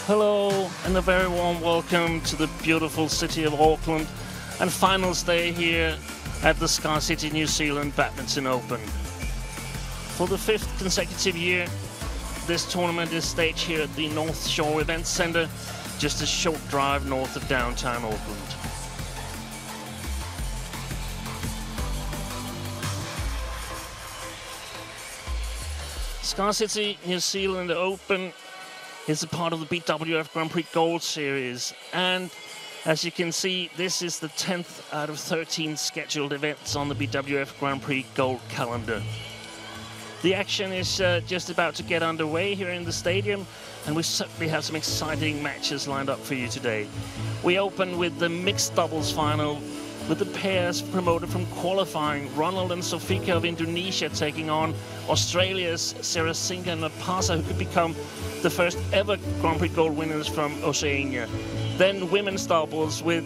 Hello and a very warm welcome to the beautiful city of Auckland and finals day here at the SKYCITY New Zealand Badminton Open. For the 5th consecutive year, this tournament is staged here at the North Shore Event Centre, just a short drive north of downtown Auckland. SKYCITY New Zealand Open is a part of the BWF Grand Prix Gold Series, and as you can see, this is the 10th out of 13 scheduled events on the BWF Grand Prix Gold calendar. The action is just about to get underway here in the stadium, and we certainly have some exciting matches lined up for you today. We open with the mixed doubles final, with the pairs promoted from qualifying. Ronald and Saufika of Indonesia taking on Australia's Serasinghe and Mapasa, who could become the first ever Grand Prix Gold winners from Oceania. Then women's doubles with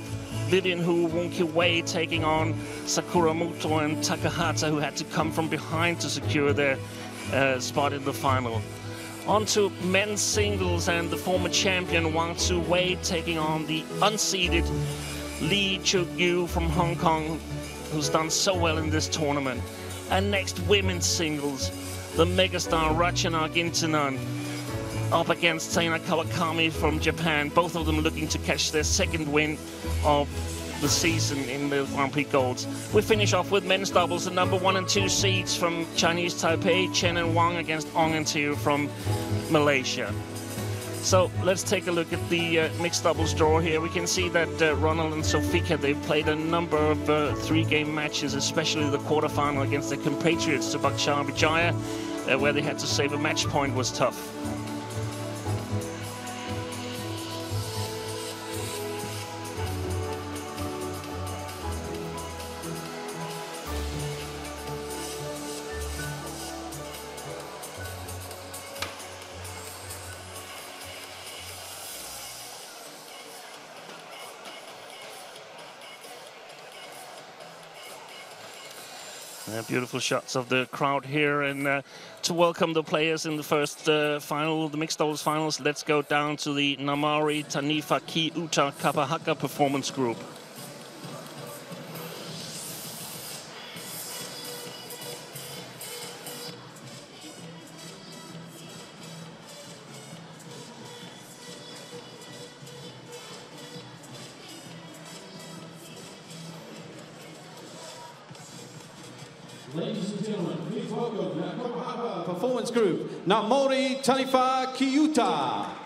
Vivian Hu, Wonki Wei taking on Sakuramoto and Takahata, who had to come from behind to secure their spot in the final. On to men's singles, and the former champion Wang Tzu Wei taking on the unseeded Lee Chuk-yu from Hong Kong, who's done so well in this tournament. And next, women's singles, the megastar Rachana Gintanan up against Seina Kawakami from Japan, both of them looking to catch their second win of the season in the Grand Prix Golds. We finish off with men's doubles, the number 1 and 2 seeds from Chinese Taipei, Chen and Wang against Ong and Tiu from Malaysia. So let's take a look at the mixed doubles draw here. We can see that Ronald and Saufika, they've played a number of 3-game matches, especially the quarterfinal against their compatriots, Subhaksha Vijaya, where they had to save a match point was tough. Beautiful shots of the crowd here, and to welcome the players in the first final, the mixed doubles finals, let's go down to the Namari Tanifa Ki Uta Kapahaka performance group. Ladies and gentlemen, please welcome the Kapahaka performance group, Namori Tanifa Kiuta.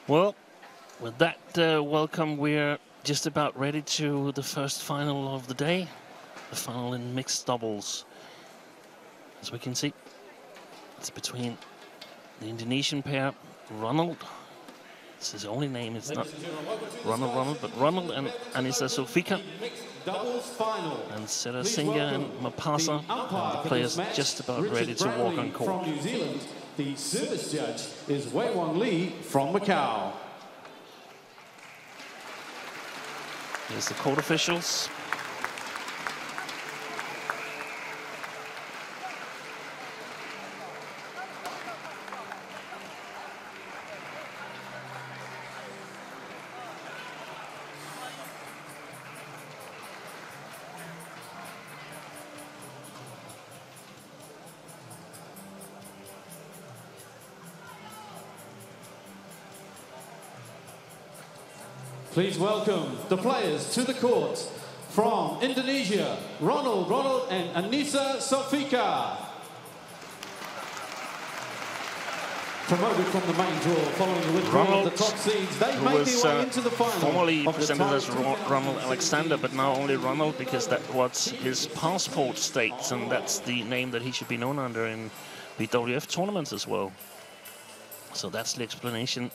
Well, with that welcome, we're just about ready to the first final of the day, the final in mixed doubles. As we can see, it's between the Indonesian pair, Ronald. It's his only name, it's not Ronald, but Ronald and Annisa Saufika. Doubles final. And Serasinghe and Mapasa, and the players just about ready to walk on court. From New Zealand, the service judge is Wei-Won Lee from Macau. Here's the court officials. Please welcome the players to the court from Indonesia, Ronald and Annisa Saufika. Promoted from the main draw following the withdrawal of the top seeds, they made their way into the final. Formerly presented as Ronald Alexander, but now only Ronald because that's what his passport states, and that's the name that he should be known under in BWF tournaments as well. So that's the explanation.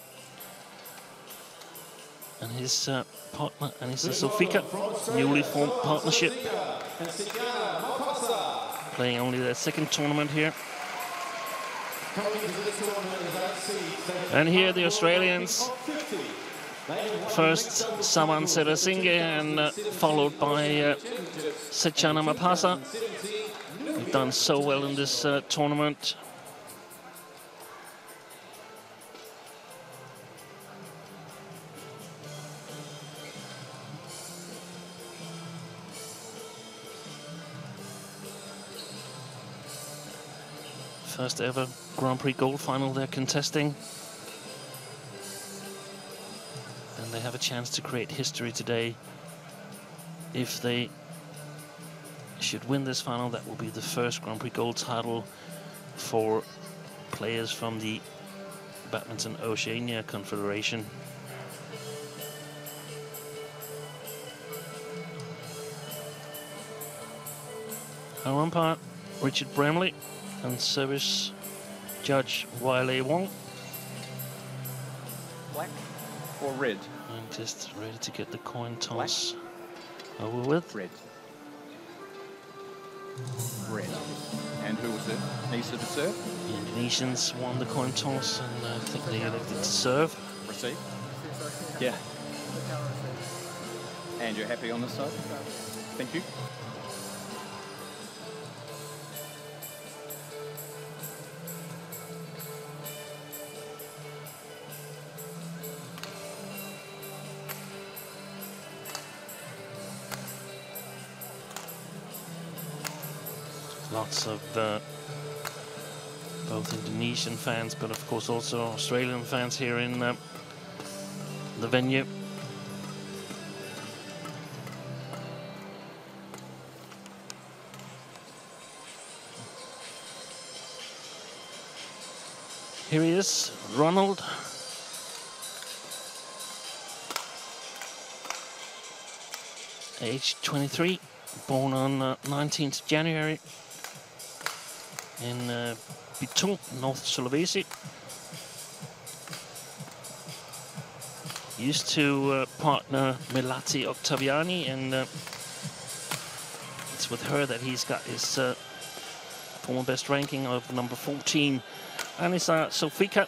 And his partner, Annisa Saufika, newly formed partnership, playing only their second tournament here. And here the Australians, first Sawan Serasinghe and followed by Setyana Mapasa. They've done so well in this tournament. First ever Grand Prix gold final they're contesting. And they have a chance to create history today. If they should win this final, that will be the first Grand Prix gold title for players from the Badminton Oceania Confederation. Our umpire, Richard Bramley, and service judge Wiley Wong. Black or red? And just ready to get the coin toss over with. Red. Red. And who was it? Annisa to serve? The Indonesians won the coin toss, and I think they elected to serve. Receive? Yeah. And you're happy on this side? Thank you. Lots of both Indonesian fans, but of course also Australian fans here in the venue. Here he is, Ronald. Age 23, born on 19th January. In Bitung, North Sulawesi. Used to partner Melati Octaviani, and it's with her that he's got his former best ranking of number 14. Annisa Saufika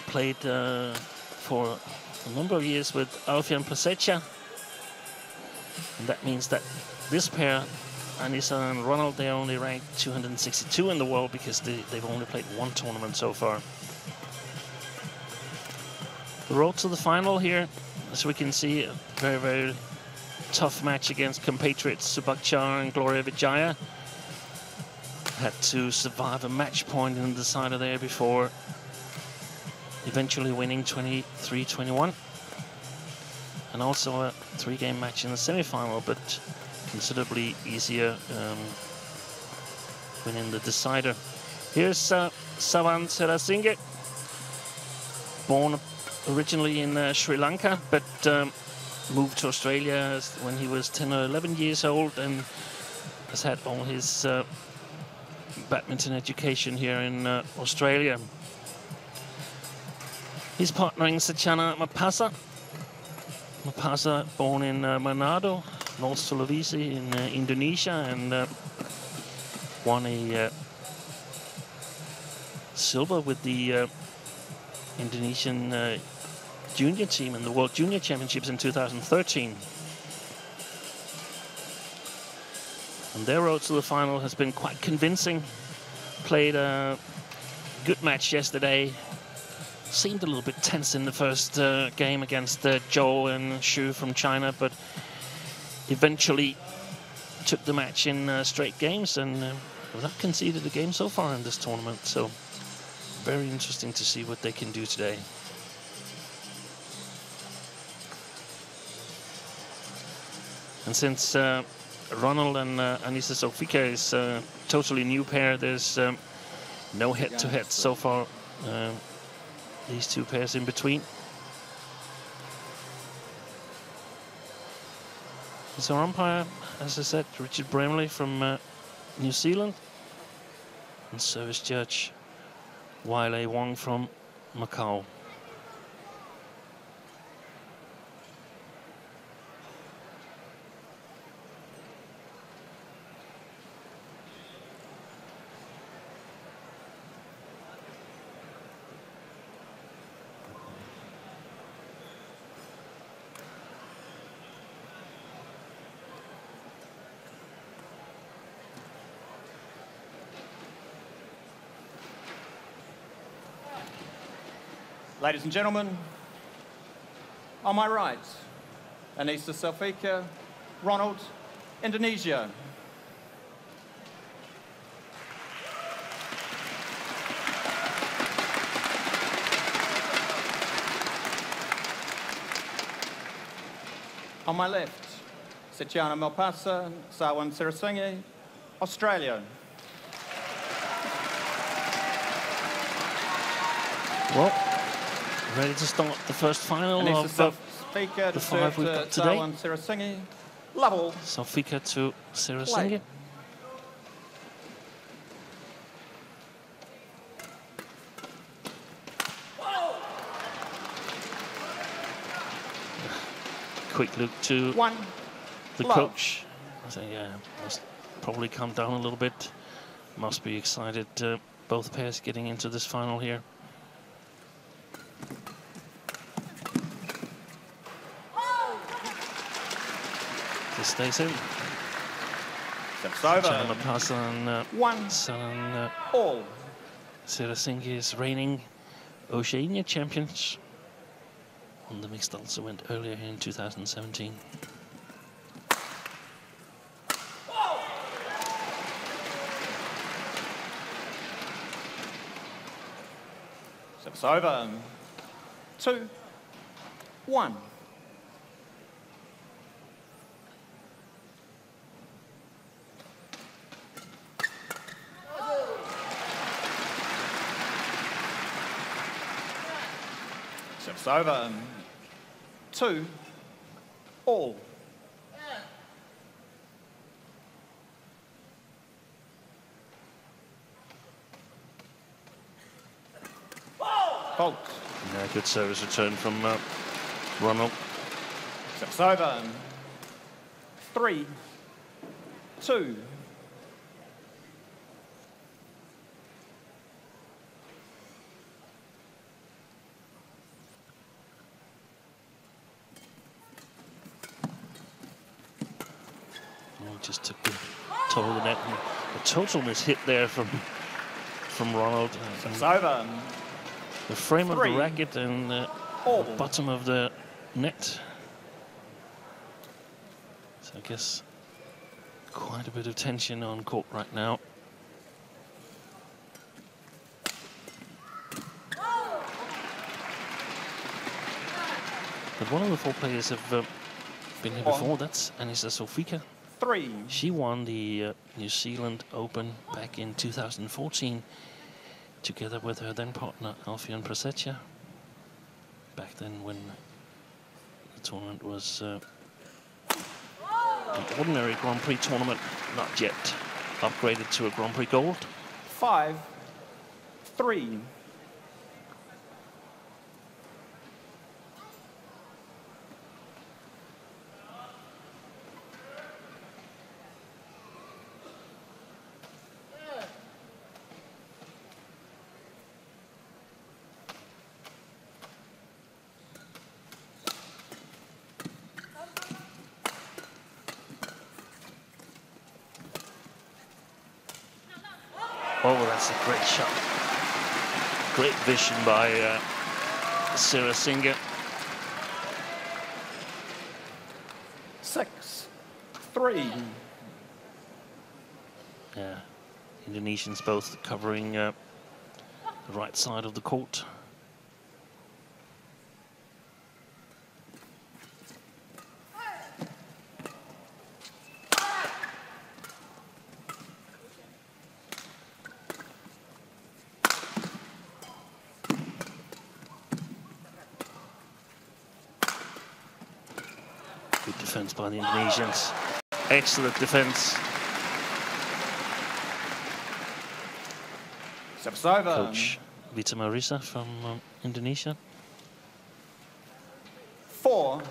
played for a number of years with Alfian Prasetya, and that means that this pair, Annisa and Ronald, they're only ranked 262 in the world because they've only played one tournament so far. The road to the final here, as we can see, a very, very tough match against compatriots Subakchar and Gloria Vijaya. Had to survive a match point in the decider there before eventually winning 23-21. And also a three-game match in the semi-final, but considerably easier winning the decider. Here's Sawan Serasinghe, born originally in Sri Lanka, but moved to Australia when he was 10 or 11 years old, and has had all his badminton education here in Australia. He's partnering Setyana Mapasa. Mapasa, born in Manado, North Sulawesi in Indonesia, and won a silver with the Indonesian junior team in the World Junior Championships in 2013. And their road to the final has been quite convincing. Played a good match yesterday. Seemed a little bit tense in the first game against Zhou and Xu from China, but eventually took the match in straight games and have not conceded a game so far in this tournament. So very interesting to see what they can do today. And since Ronald and Annisa Saufika is a totally new pair, there's no head-to-head so far. These two pairs in between. So our umpire, as I said, Richard Bramley from New Zealand, and service judge Wai Wong from Macau. Ladies and gentlemen, on my right, Annisa Saufika, Ronald, Indonesia. On my left, Setyana Mapasa, Sawan Serasinghe, Australia. Well, ready to start the first final of the five we've got today. Serasinghe, level. Saufika to Serasinghe. Quick look to the coach. I think must probably come down a little bit. Must be excited. Both pairs getting into this final here. Stays in. Steps over. Mapasa and all. Serasinghe is reigning Oceania champions. On the mixed also went earlier here in 2017. Steps over. 2-1. Steps over. 2-all. Fault. Yeah, good service return from Ronald. Steps over. 3-2. Just took the toe of the net. And a total mishit there from Ronald. Steps over. The frame of the racket and the bottom of the net. So I guess quite a bit of tension on court right now. But one of the four players have been here before. That's Annisa Saufika. 3. She won the New Zealand Open back in 2014, together with her then partner Alfian Prasetya. back then when the tournament was an ordinary Grand Prix tournament, not yet upgraded to a Grand Prix Gold. 5-3. Oh, that's a great shot. Great vision by Serasinghe. 6-3. Yeah, Indonesians both covering the right side of the court. Good defense by the Indonesians. Excellent defense. Service over. Coach Vita Marisa from Indonesia. 4-6.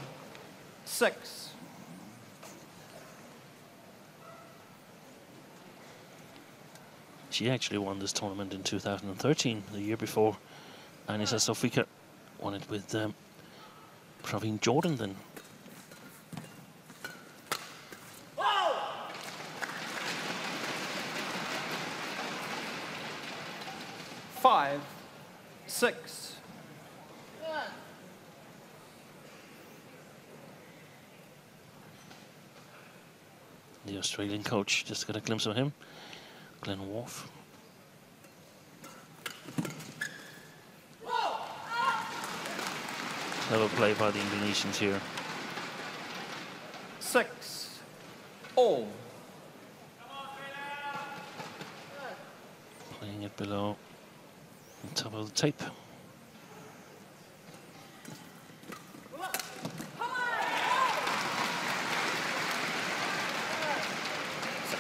She actually won this tournament in 2013, the year before. Annisa Saufika won it with Praveen Jordan then. Five, 6. The Australian coach, just got a glimpse of him, Glenn Worf. Clever play by the Indonesians here. 6-all. Playing it below on top of the tape.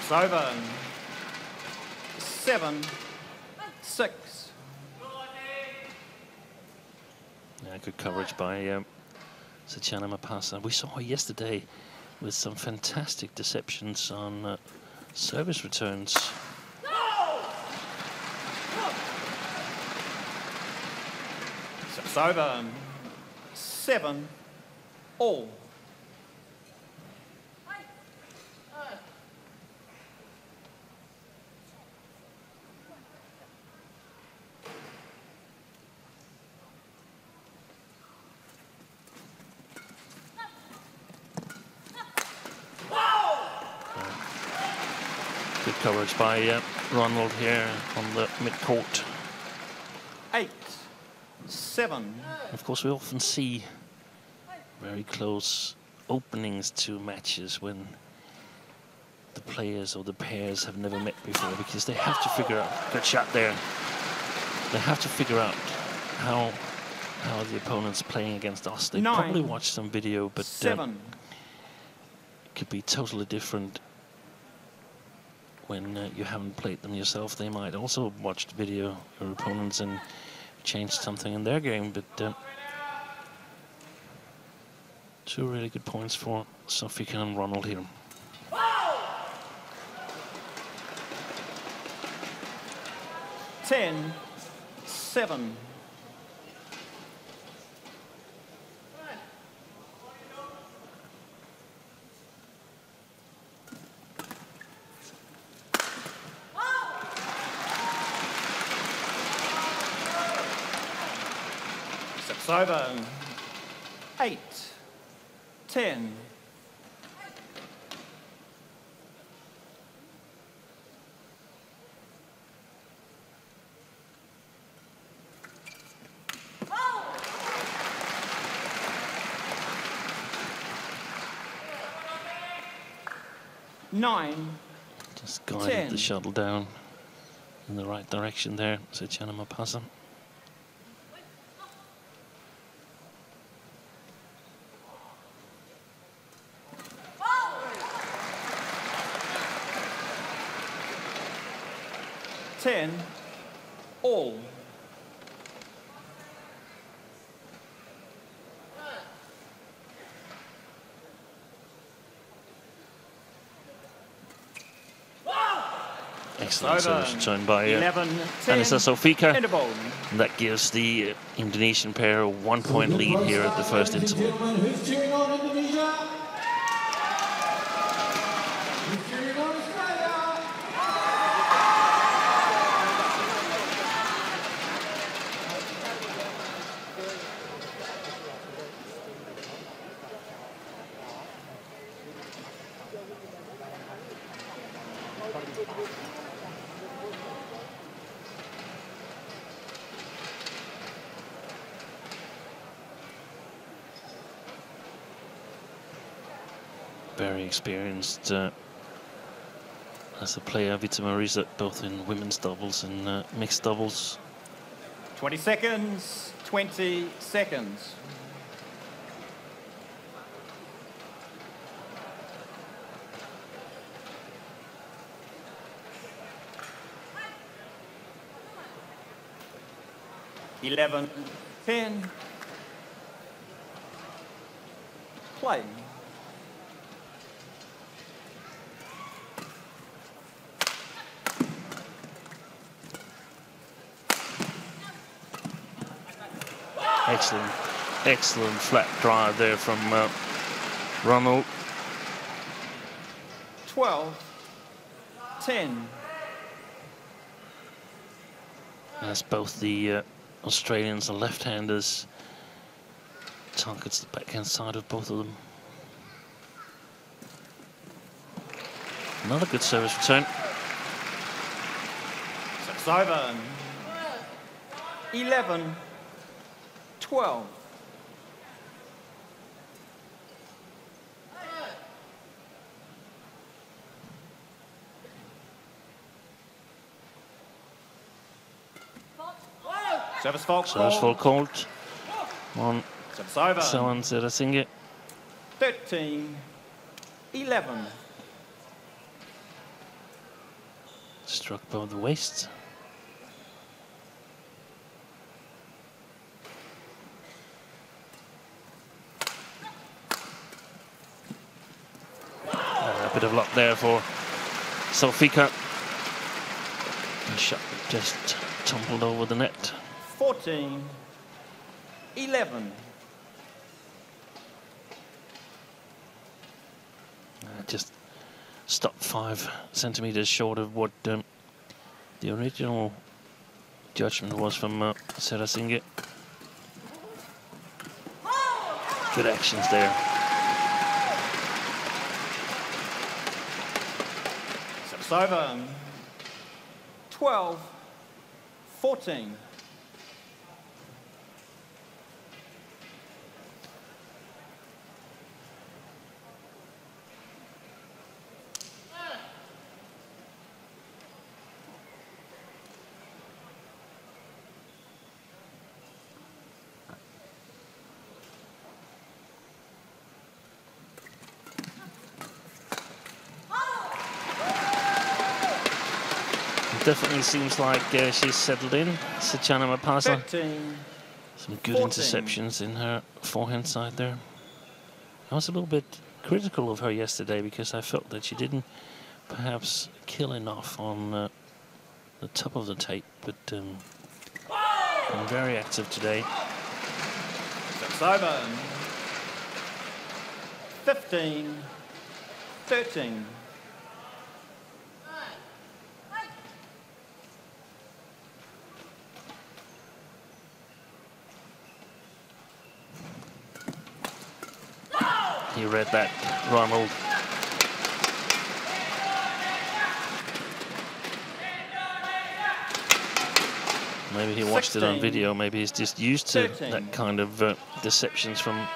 Service over. 7-6. Yeah, good coverage by Setyana Mapasa. We saw her yesterday with some fantastic deceptions on service returns. Service over. 7-all. Good coverage by Ronald here on the mid-court. 8-7. Of course, we often see very close openings to matches when the players or the pairs have never met before, because they have to figure out, good shot there, they have to figure out how the opponent's playing against us. They probably watched some video, but it could be totally different when you haven't played them yourself. They might also watch the video, your opponents, and change something in their game. But two really good points for Saufika and Ronald here. 10-7. Service over. 8-10. Just guided the shuttle down in the right direction there, Setyana Mapasa. 10, all. Excellent service return by 11, Annisa Saufika. end of ball. And that gives the Indonesian pair a 1-point lead here at the first interval. Who's cheering on Indonesia? Who's cheering on Australia? Very experienced as a player, Vita Marisa, both in women's doubles and mixed doubles. 20 seconds, 20 seconds. Eleven, 10. Play. Excellent, excellent flat drive there from Ronald. 12, 10. As both the Australians and left-handers targets the backhand side of both of them. Another good service return. It's over. 11, 12. Service fault called. Service fault called on Service over. Sawan Serasinghe. 13, 11. Struck above the waist. A bit of luck there for Saufika. The shot just tumbled over the net. 14, 11. Just stopped 5 centimeters short of what the original judgment was from Serasinghe. Good actions there. Service over. 12, 14. Definitely seems like she's settled in. Setyana Mapasa. 13, Some good 14. interceptions in her forehand side there. I was a little bit critical of her yesterday because I felt that she didn't perhaps kill enough on the top of the tape, but been very active today. Service over. 15, 13. He read that, Ronald. Maybe he watched it on video. Maybe he's just used to 13. that kind of deceptions from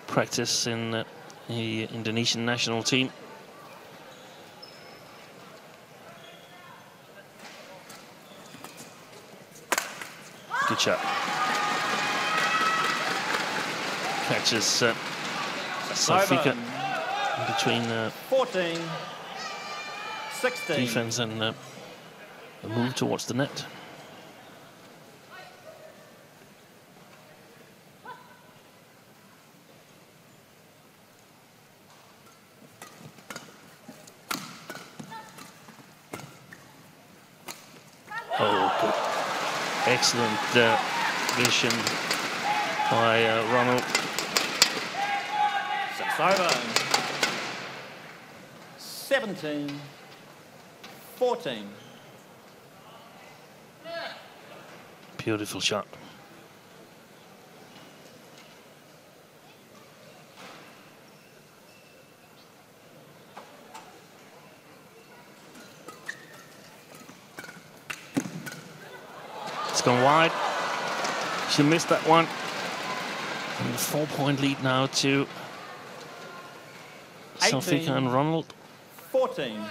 practice in the Indonesian national team. Good shot. Catches Saufika in between 14, 16. defense and A move towards the net. Oh, good. Excellent vision by Ronald. Six over. 17, 14. Beautiful shot. It's gone wide. She missed that one. And a 4-point lead now to Saufika and Ronald. 14.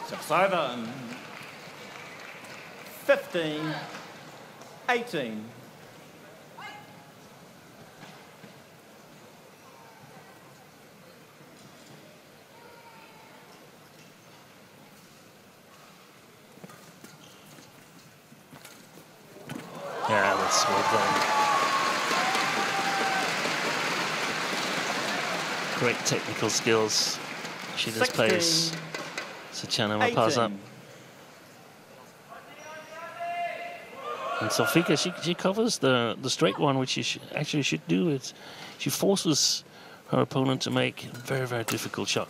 Six over. 15, 18. Yeah, that's well done. Great technical skills. She displays Setyana Mapasa. 18. And Saufika, she covers the straight one, which she actually should do. It. She forces her opponent to make a very, very difficult shot.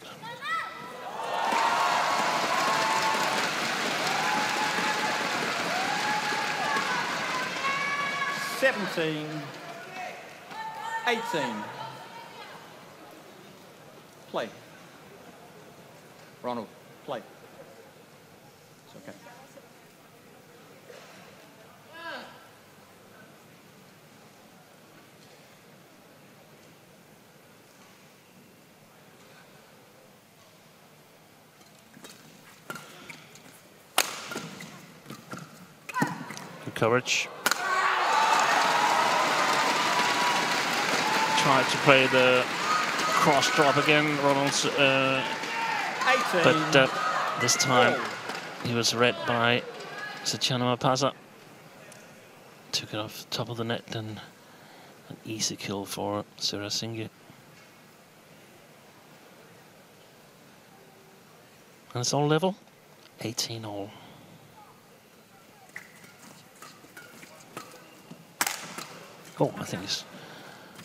$17, 18. Play. Ronald, play. It's okay. Good coverage. Tried to play the cross drop again, Ronald's, but this time he was read by Setyana Mapasa. Took it off the top of the net and an easy kill for Serasinghe. And it's all level, 18 all. Oh, I think his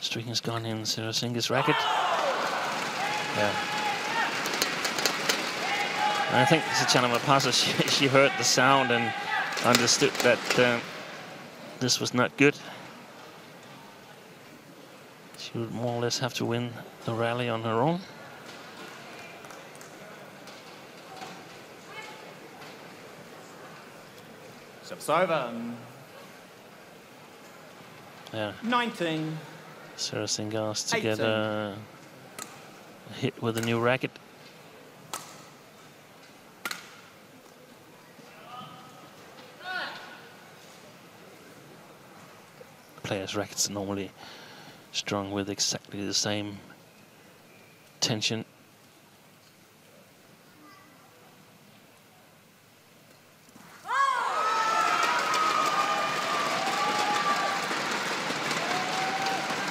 string has gone in Serasinghe's racket. Yeah. And I think Setyana Mapasa, she heard the sound and understood that this was not good. She would more or less have to win the rally on her own. It's over. Yeah. 19. Serasinghe asked to get a hit with a new racket. Players' rackets are normally strung with exactly the same tension.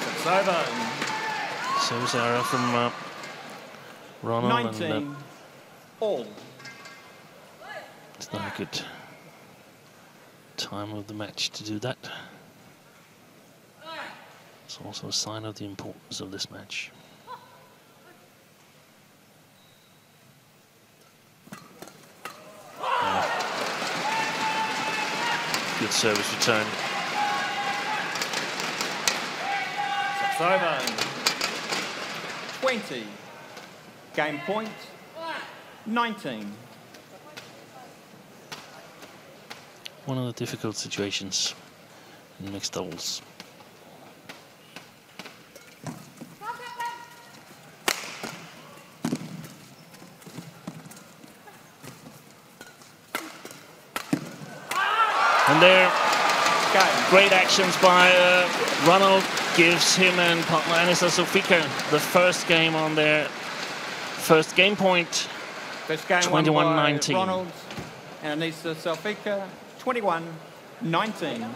It's over. Service error from Ronald. 19. And, all. it's not a good time of the match to do that. It's also a sign of the importance of this match. Yeah. Good service return. It's over. 20. Game point. 19. One of the difficult situations in mixed doubles. And there, Game. great actions by Ronald gives him and partner Annisa Saufika the first game on their first game point. First game 21-19. Ronald and Annisa Saufika, 21-19.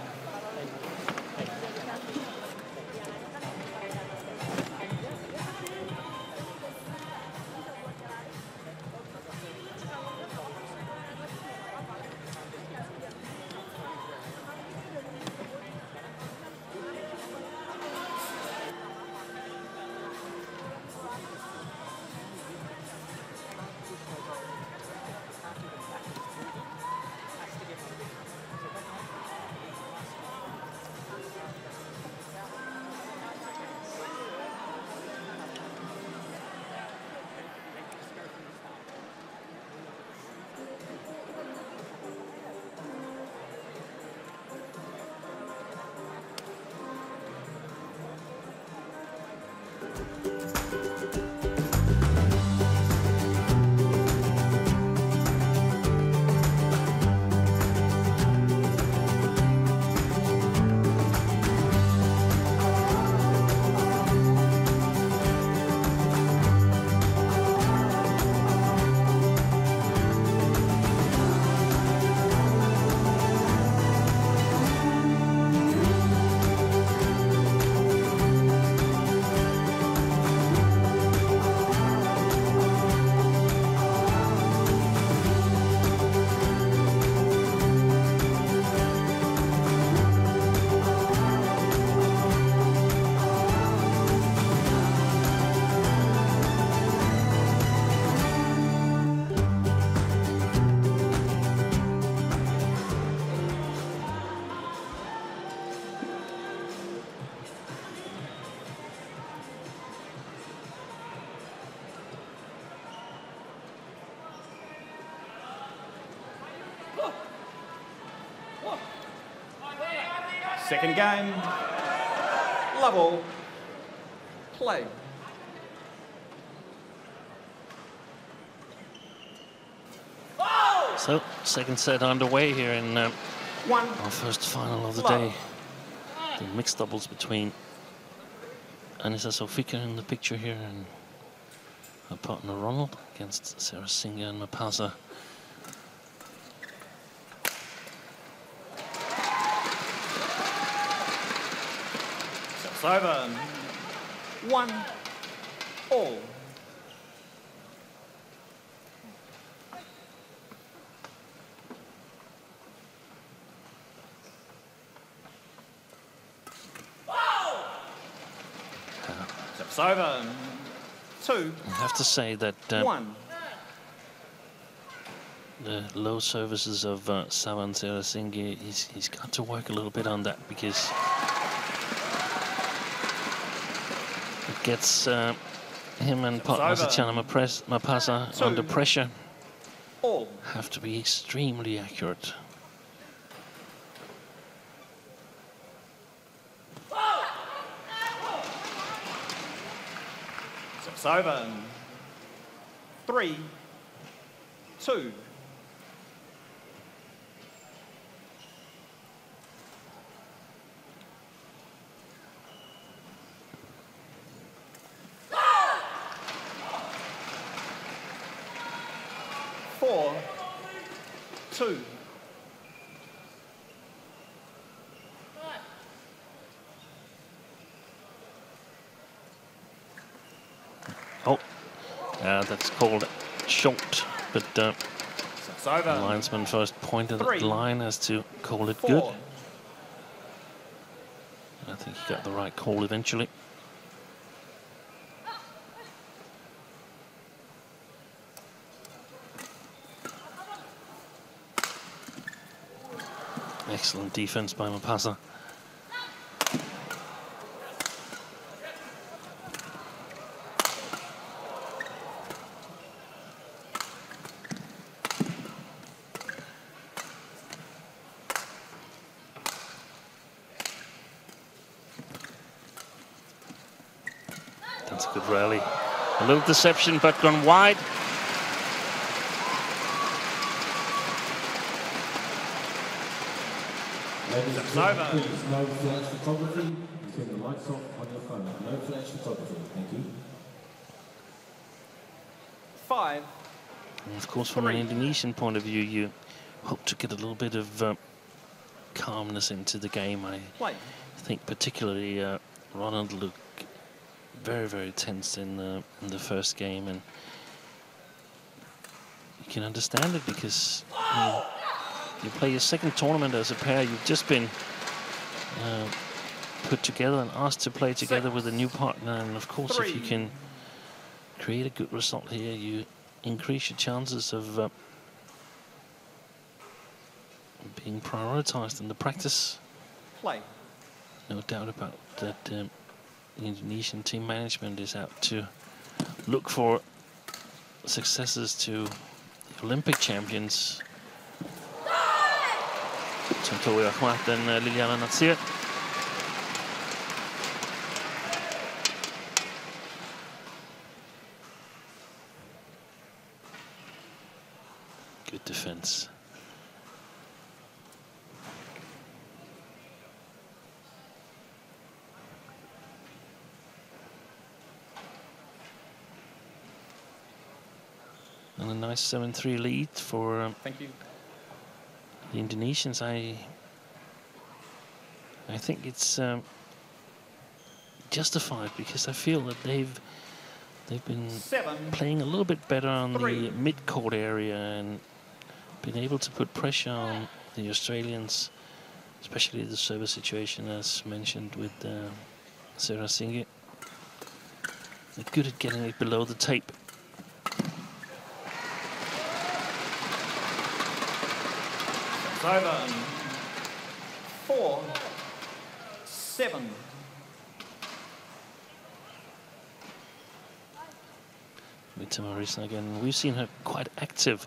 Second game, level, play. So, second set underway here in our One, first final of the love. day. The mixed doubles between Annisa Saufika in the picture here and her partner Ronald against Serasinghe and Mapasa. It's over. 1-all. It's over. 2-1. I have to say that the low services of Sawan Serasinghe, he's got to work a little bit on that, because it gets him and partner Setyana Mapasa under pressure. All. Have to be extremely accurate. It's over. 3-2. 4-2. Oh, that's called short, but the linesman first pointed at the line as to call it good. I think he got the right call eventually. Excellent defense by Mapasa. That's a good rally. A little deception, but gone wide. Ladies and It's gentlemen, over. please, no flash photography. You turn the lights off on your phone. No flash photography. Thank you. 5. And of course, from an Indonesian point of view, you hope to get a little bit of calmness into the game. I think particularly Ronald looked very, very tense in the first game, and you can understand it because you play your second tournament as a pair. You've just been put together and asked to play together with a new partner, and of course, if you can create a good result here, you increase your chances of being prioritized in the practice. No doubt about that. The Indonesian team management is out to look for successors to the Olympic champions Tontowi Ahmad and Liliana Natsir. Good defense. And a nice 7-3 lead for Thank you. the Indonesians. I think it's justified because I feel that they've been playing a little bit better on the mid-court area and been able to put pressure on the Australians, especially the service situation as mentioned with Serasinghe. They're good at getting it below the tape. It's over. 4-7. With Marisa again, we've seen her quite active,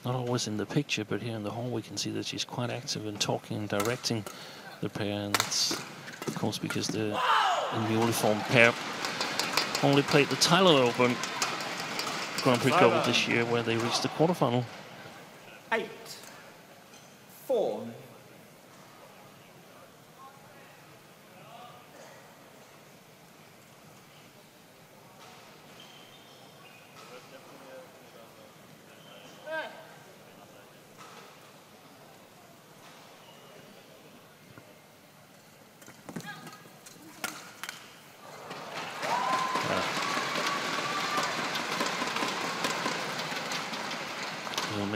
not always in the picture, but here in the hall we can see that she's quite active in talking and directing the pair, and that's of course because the newly formed pair only played the Thailand Open Grand Prix Gold this year, where they reached the quarterfinal. 8-4.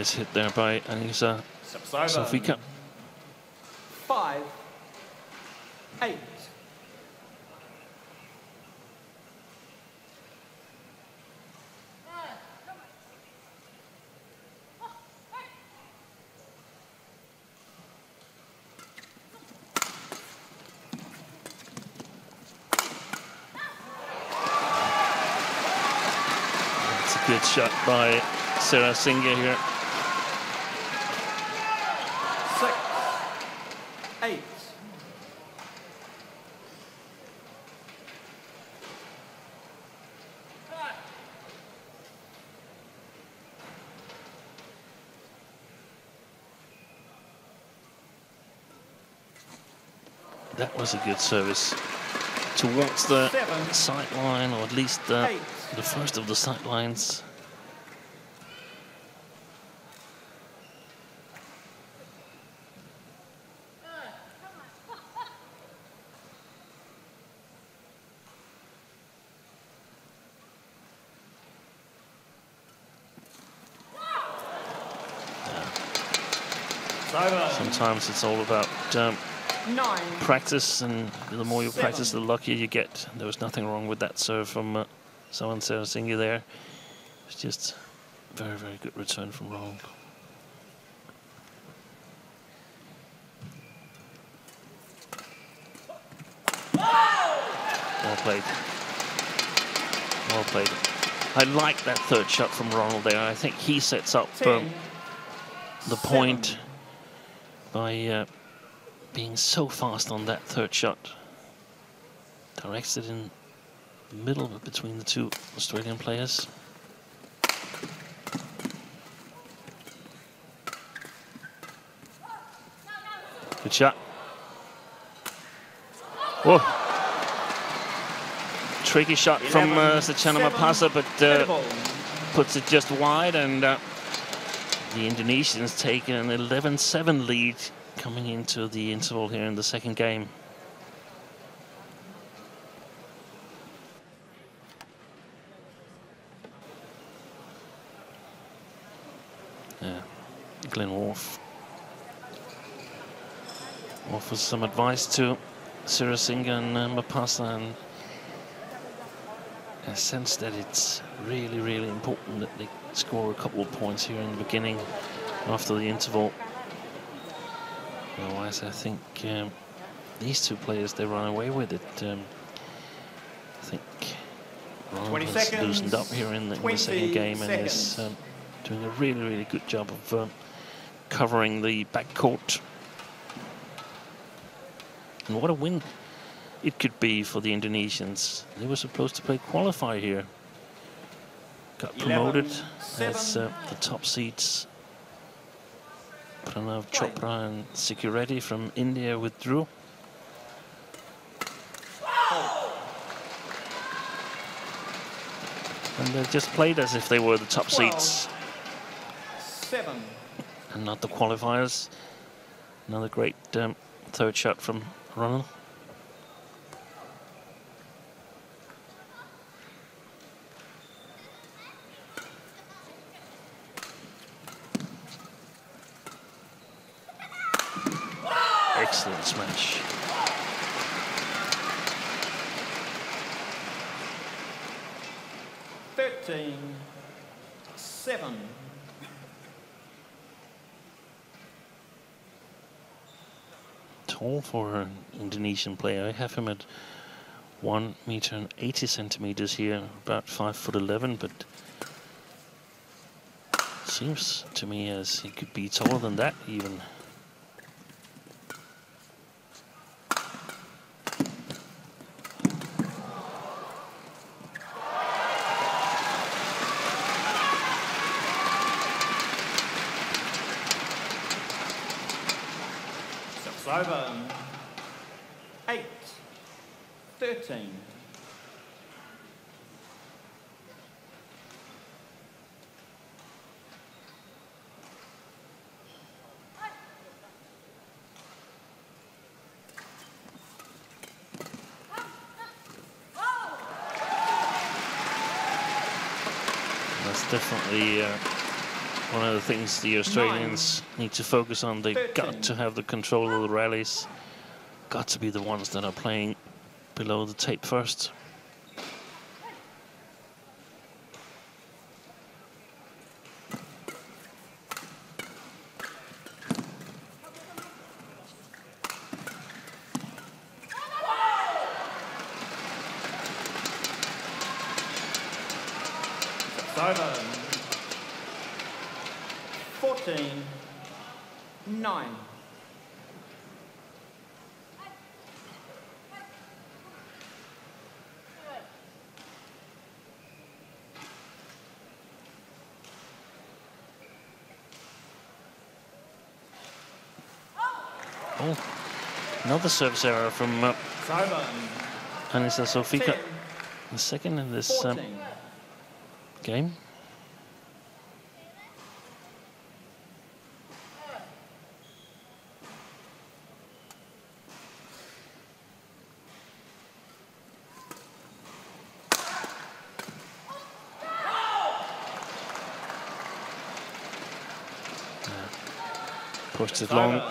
Hit there by Annisa Saufika. 5-8. That's a good shot by Serasinghe here. 6-8. That was a good service towards the sideline, or at least the first of the sidelines. Sometimes it's all about practice, and the more you practice, the luckier you get. There was nothing wrong with that serve from Sawan Serasinghe there. It's just very, very good return from Ronald. Well played. Well played. I like that third shot from Ronald there. I think he sets up the point by being so fast on that third shot. Directs it in the middle between the two Australian players. Good shot. Whoa. Tricky shot from Setyana Mapasa, but puts it just wide, and the Indonesians take an 11-7 lead coming into the interval here in the second game. Yeah, Glenn Worf offers some advice to Serasinghe and Mapasa, and a sense that it's really, really important that they score a couple of points here in the beginning after the interval. Otherwise, I think these two players, they run away with it. I think Ronald has loosened up here in the second game and is doing a really, really good job of covering the backcourt. And what a win it could be for the Indonesians. They were supposed to play qualifier here. Got promoted as the top seeds. Pranav Chopra and Security from India withdrew. And they just played as if they were the top seeds. And not the qualifiers. Another great third shot from Ronald. Excellent smash. Seven. Tall for an Indonesian player. I have him at 1 meter and 80 centimeters here, about 5'11", but seems to me as he could be taller than that even. Over 8-13. That's definitely one of the things the Australians need to focus on. They've got to have the control of the rallies. Got to be the ones that are playing below the tape first. It's over. 14-9. Oh, another service error from Annisa Saufika, the second in this game. Pushed it long.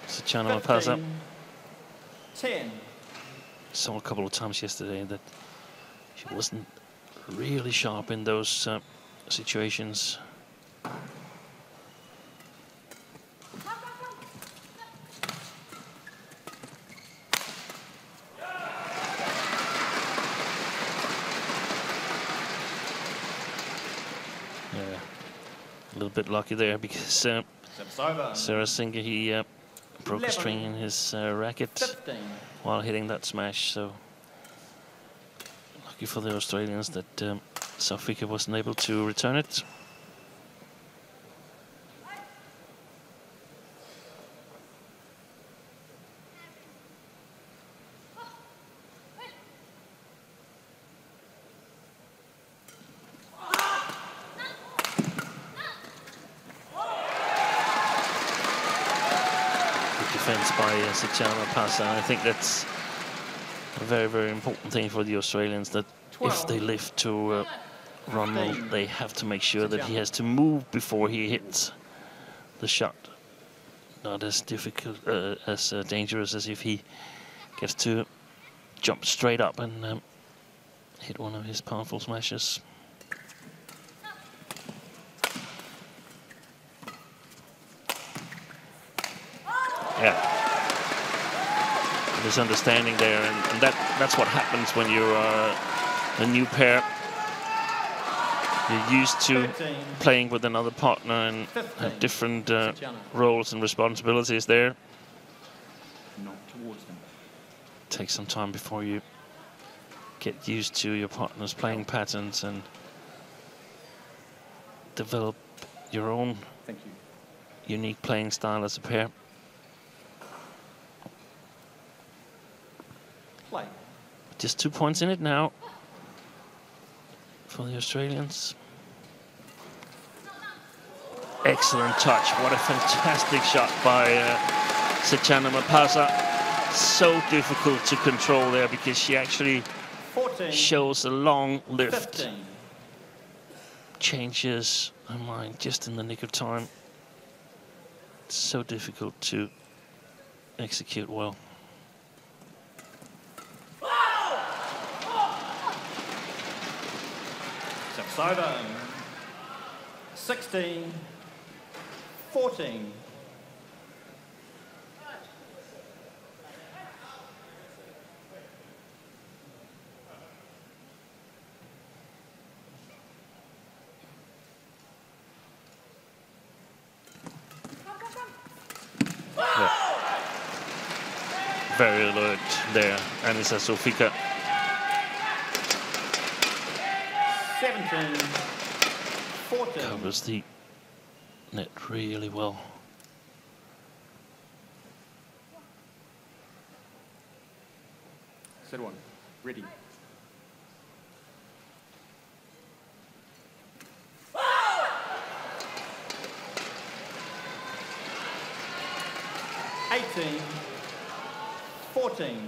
Setyana Mapasa. 10. Saw a couple of times yesterday that she wasn't really sharp in those situations. Yeah, a little bit lucky there because Serasinghe, he broke a string in his racket 15. while hitting that smash, so lucky for the Australians that Saufika wasn't able to return it. defense by Setyana Mapasa. I think that's a very, very important thing for the Australians, that if they lift to Ronald, they have to make sure that he has to move before he hits the shot. Not as difficult, as dangerous as if he gets to jump straight up and hit one of his powerful smashes. Yeah, misunderstanding there, and that's what happens when you're a new pair. You're used to playing with another partner and have different roles and responsibilities there. Takes some time before you get used to your partner's playing patterns and develop your own unique playing style as a pair. Just 2 points in it now for the Australians. Excellent touch. What a fantastic shot by Setyana Mapasa. So difficult to control there because she actually shows a long lift. 15. Changes her mind just in the nick of time. It's so difficult to execute well. Over 16, 14. Yeah. Very alert there, Annisa Saufika. 17, 14. Covers the net really well. Set one, ready. $18, 14.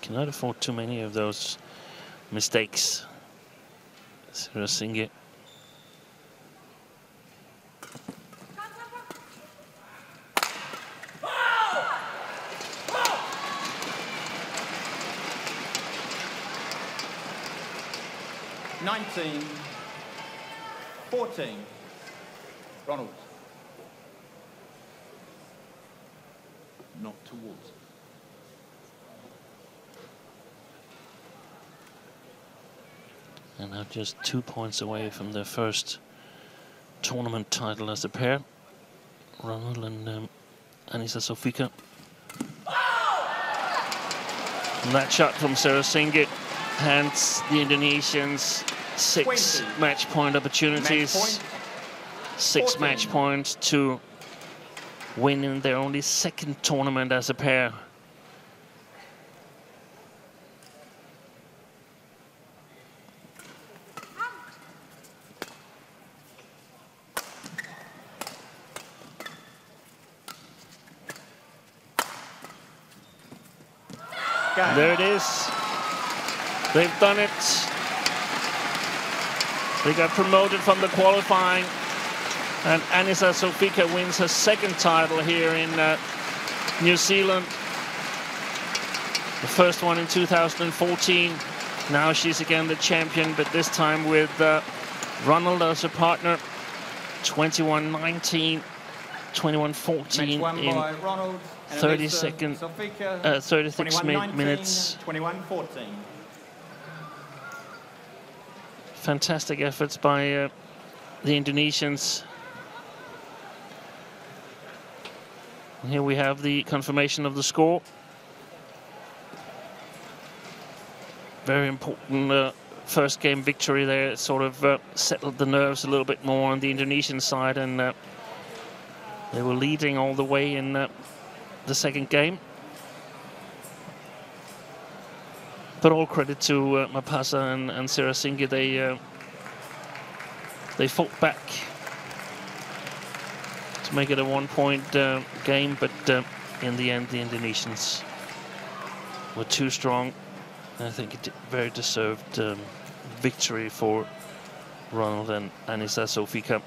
Cannot afford too many of those mistakes. Serasinghe. $19, 14. Ronald. Not towards. And now just 2 points away from their first tournament title as a pair. Ronald and Annisa Saufika. And that shot from Serasinghe hands the Indonesians 6 20. match point opportunities. Match point. 6 14. match points to win in their only second tournament as a pair. There it is. They've done it. They got promoted from the qualifying, and Annisa Saufika wins her second title here in New Zealand. The first one in 2014. Now she's again the champion, but this time with Ronald as her partner. 21-19, 21-14 in Ronald, 36 minutes. 21-14. Fantastic efforts by the Indonesians. And here we have the confirmation of the score. Very important first game victory there. It sort of settled the nerves a little bit more on the Indonesian side, and they were leading all the way in the second game. But all credit to Mapasa and Serasinghe. They fought back to to make it a 1-point game, but in the end, the Indonesians were too strong. And I think it very deserved victory for Ronald and Annisa Saufika.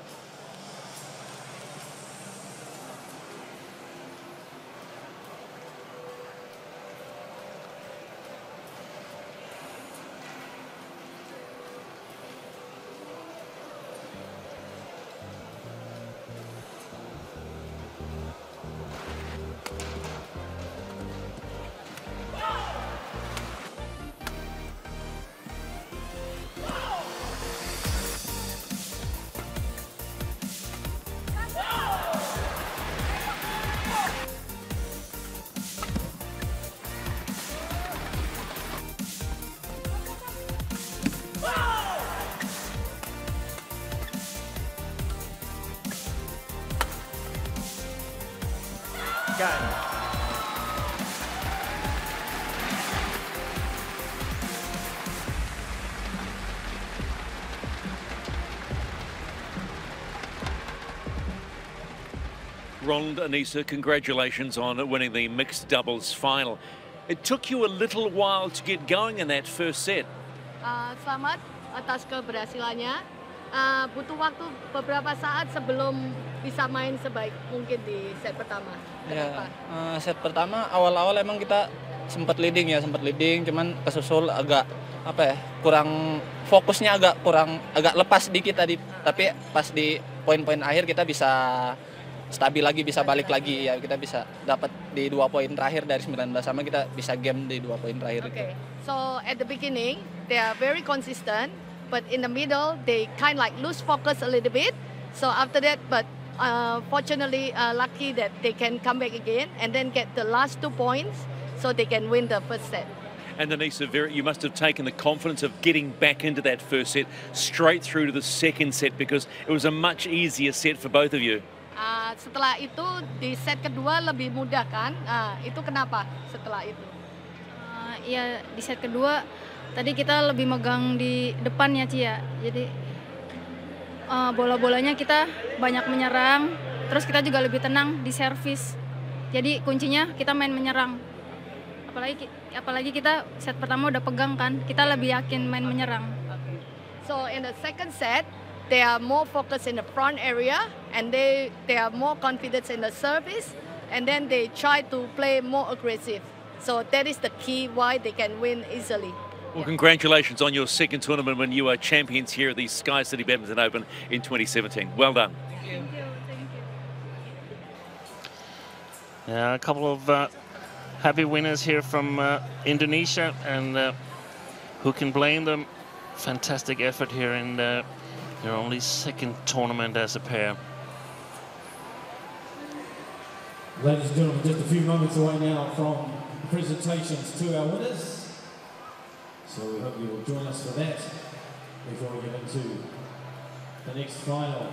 Ronald, Annisa, congratulations on winning the mixed doubles final. It took you a little while to get going in that first set. Selamat atas keberhasilannya. Butuh waktu beberapa saat sebelum bisa main sebaik mungkin di set pertama. Ya, set pertama awal-awal emang kita sempat leading, cuman kesusul agak kurang fokusnya, agak lepas dikit tadi. Tapi pas di poin-poin akhir kita bisa stabil lagi, bisa balik lagi ya, kita bisa dapat di 2 poin terakhir dari 19 sama kita bisa game di 2 poin terakhir. Okay. So at the beginning they are very consistent, but in the middle they kind of like lose focus a little bit. So after that, but fortunately lucky that they can come back again and then get the last 2 points so they can win the first set. And Annisa, you must have taken the confidence of getting back into that first set straight through to the second set, because it was a much easier set for both of you. Setelah itu di set kedua lebih mudah kan? Itu kenapa setelah itu? Ya di set kedua tadi kita lebih megang di depan ya Ci ya. Jadi bola-bolanya kita banyak menyerang, terus kita juga lebih tenang di servis. Jadi kuncinya kita main menyerang. Apalagi kita set pertama udah pegang kan, kita lebih yakin main menyerang. So in the second set they are more focused in the front area and they are more confident in the service, and then they try to play more aggressive. So that is the key why they can win easily. Well, congratulations on your second tournament when you are champions here at the SKYCITY Badminton Open in 2017. Well done. Thank you. Yeah, a couple of happy winners here from Indonesia, and who can blame them? Fantastic effort here in their only second tournament as a pair. Ladies and gentlemen, just a few moments away now from the presentations to our winners. So we hope you will join us for that before we get into the next final.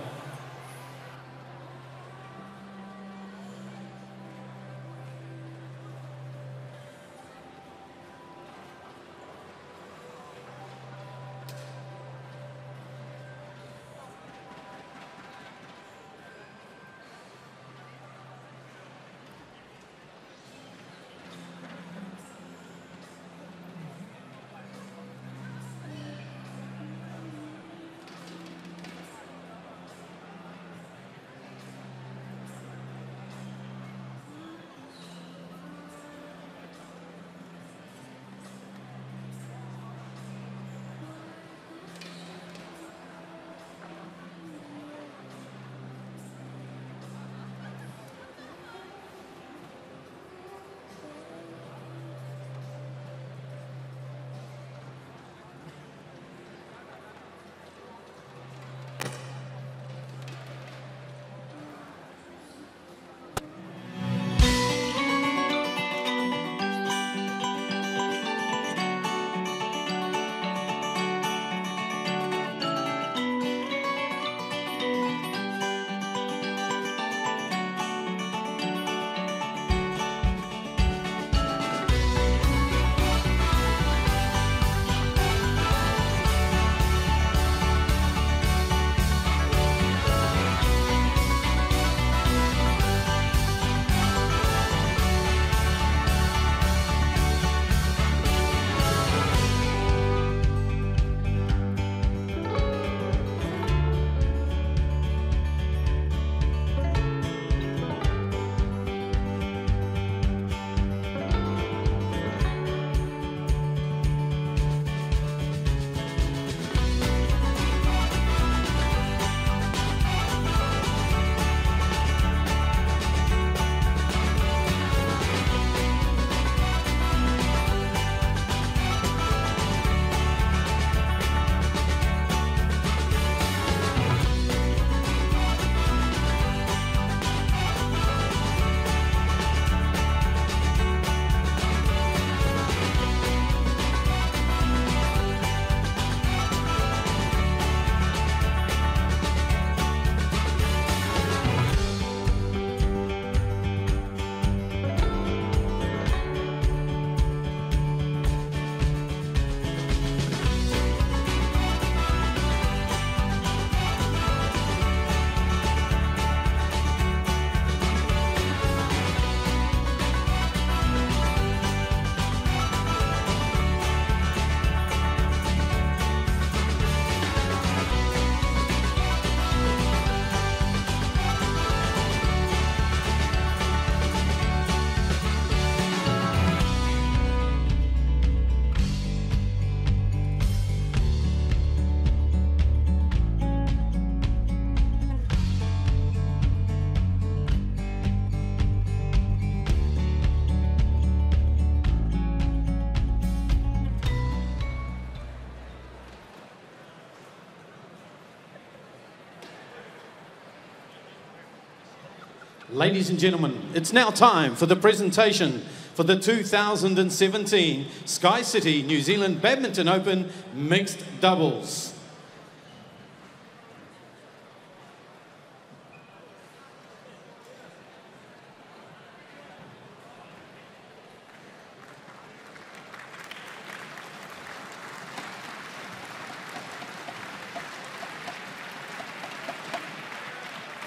Ladies and gentlemen, it's now time for the presentation for the 2017 SKYCITY New Zealand Badminton Open Mixed Doubles.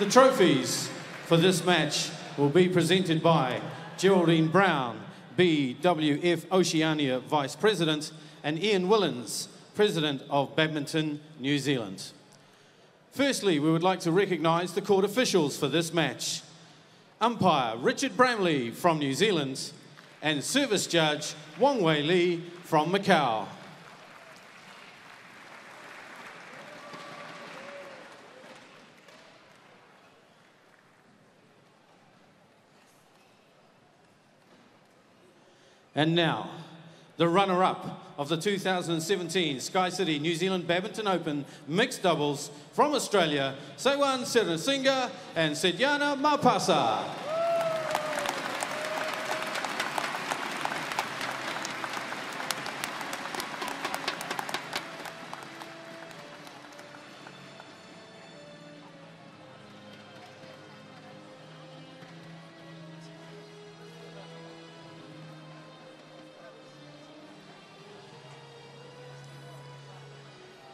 The trophies for this match will be presented by Geraldine Brown, BWF Oceania Vice President, and Ian Willens, President of Badminton New Zealand. Firstly, we would like to recognise the court officials for this match. Umpire Richard Bramley from New Zealand and Service Judge Wong Wei Lee from Macau. And now, the runner-up of the 2017 SKYCITY New Zealand Badminton Open Mixed Doubles from Australia, Sawan Serasinghe and Setyana Mapasa.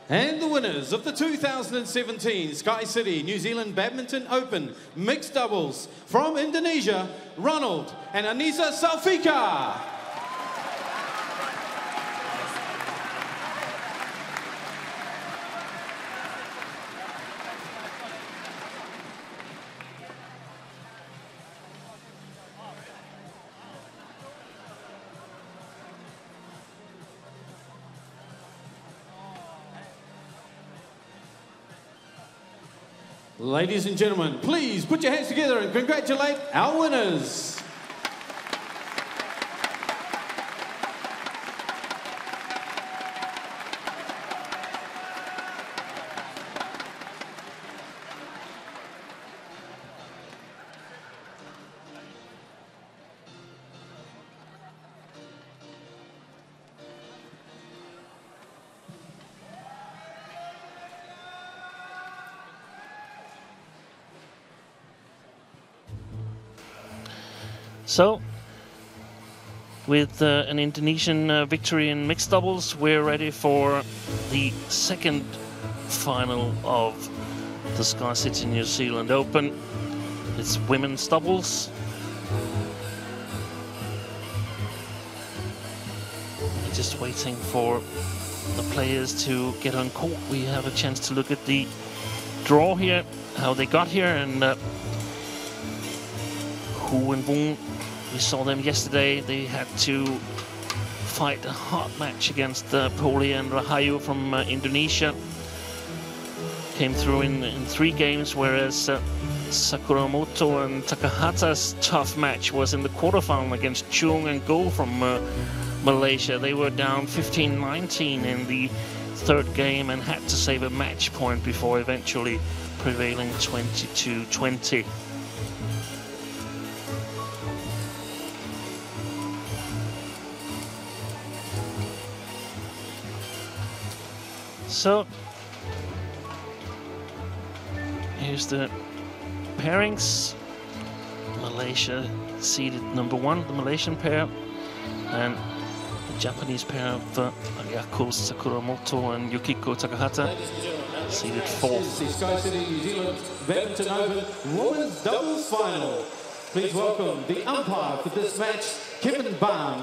And the winners of the 2017 SKYCITY New Zealand Badminton Open Mixed Doubles from Indonesia, Ronald and Annisa Saufika. Ladies and gentlemen, please put your hands together and congratulate our winners. So, with an Indonesian victory in mixed doubles, we're ready for the second final of the SKYCITY New Zealand Open. It's women's doubles. We're just waiting for the players to get on court. We have a chance to look at the draw here, how they got here, and Hu and Wong. We saw them yesterday. They had to fight a hard match against Poli and Rahayu from Indonesia. Came through in 3 games, whereas Sakuramoto and Takahata's tough match was in the quarterfinal against Chung and Go from Malaysia. They were down 15-19 in the 3rd game and had to save a match point before eventually prevailing 22-20. So, here's the pairings. Malaysia seeded number 1, the Malaysian pair, and the Japanese pair of Ayako Sakuramoto and Yukiko Takahata seeded 4th. The SKYCITY New Zealand Badminton Open Women's Doubles Final. Please welcome the umpire for this match, Kevin Barnes.